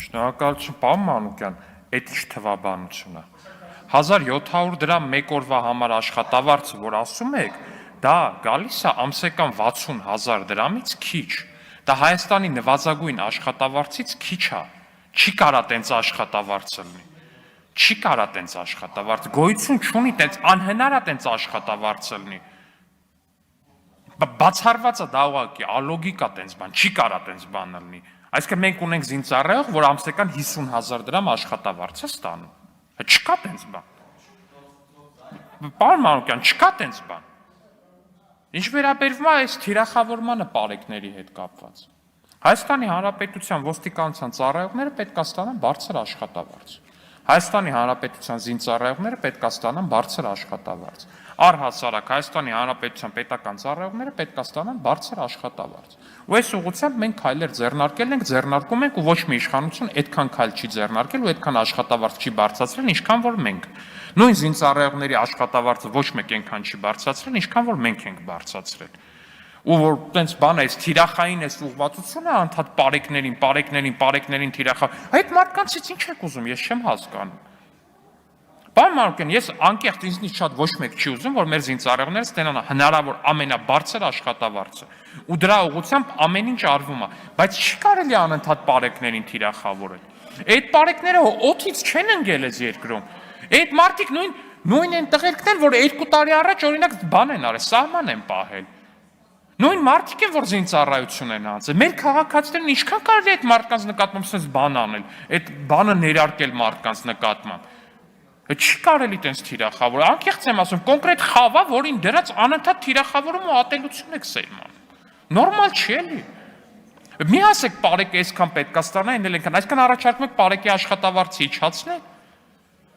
Շնորհակալություն, պարոն Մանուկյան, այդ ինչ թվաբանություն է։ 1700 դրամ մեկ օրվա համար աշխատավարձը, որ ասում եք, դա գալիս է ամսական 60,000 դրամից քիչ։ Դա Հայաստանի նվազագույն աշխատավարձից քիչ է։ Չի կարա տենց աշխատավարձը լինի։ Չի կարա տենց աշխատավարձ, գոյություն չունի տենց, անհնար է տենց աշխատավարձը լինի։ Բացառված է դա ուղղակի, ալոգիկ է տենց բան, չի կարա տենց բանը լինի։ Այսինքն մենք ունենք զինծառայող, որ ամսական 50,000 դրամ աշխատավարձ է ստանում։ Չկա տենց բան։ Պարոն Մանուկյան, չկա տենց բան։ Ինչ վերաբերվում է այս թիրախավորմանը պարեկների հետ կապված։ Հայաստանի Հանրապետության ոստիկանության ծառայողները պետք է ստանան բարձր աշխատավարձ։ Հայաստանի Հանրապետության զինծառայողները պետք է ստանան բարձր աշխատավարձ։ Առհասարակ Հայաստանի Հանրապետության պետական ծառայողները պետք է ստանան բարձր աշխատավարձ։ Ու այս ուղղությամբ մենք քայլեր ձեռնարկել ենք, ձեռնարկում ենք ու ոչ մի իշխանություն այդքան քայլ չի ձեռնարկել ու այդքան աշխատավարձ չի բարձրացրել, ինչքան որ մենք։ Նույն զինծառայողների աշխատավարձը ոչ մեկ այնքան չի բարձրացրել, ինչքան որ մենք ենք բարձրացրել։ Ու որ տենց բան է, թիրախային է ուղղվածությունը անդադ պարեկներին թիրախա։ Այդ մարդկանցից ինչ եք ուզում, ես չեմ հասկանում։ Պարոն Մանուկյան, ես անկեղծ ինձնից շատ ոչ մեկ չի ուզում, որ մեր զինծառայողները ստանան հնարավոր ամենաբարձր աշխատավարձը։ Ու դրա ուղղությամբ ամեն ինչ արվում է, բայց չի կարելի անընդհատ պարեկներին թիրախավորել։ Այդ պարեկները օդից չեն ընկել այս երկրում։ Այդ մարդիկ նույն են տղերքն են, որ 2 տարի առաջ օրինակ բան են արել, սահման են պահել։ Նույն մարդիկ են, որ զինծառայություն են անցել։ Մեր քաղաքացիներն ինչքան կարելի է այդ մարդկանց նկատմամբ sense բան անել, այդ բանը ներարկել մարդկանց նկատմամբ։ Չի կարելի տենց թիրախավոր։ Անկեղծ եմ ասում, կոնկրետ խավա, որին դրած անընդհատ թիրախավորում ու ատելություն եք սերմանում։ Նորմալ չի էլի։ Մի ասեք պարեկը այսքան պետք է ստանա, այն էլ այնքան, այսքան առաջարկում եք պարեկի աշխատավարձը իջացնել։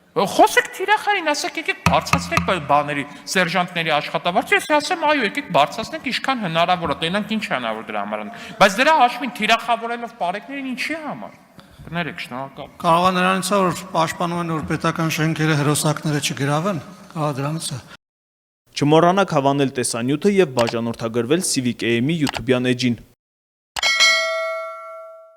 Խոսեք թիրախային, ասեք եկեք բարձրացնենք բաների, սերժանտների աշխատավարձը, ես ասեմ այո, եկեք բարձրացնենք ինչքան հնարավոր է, տենանք ինչ հնարավոր դրա համար։ Բայց դրա հաշվին թիրախավորելով պարեկներին ինչի համար։ Կներեք, շնորհակալ։ Կարող է նրանից է, որ պաշտպանում են, որ պետական շենքերը հերոսակները չգրավեն, կարող դրանից է։ Չմոռանաք հավանել տեսանյութը եւ բաժանորդագրվել Civic AM-ի YouTube-յան էջին։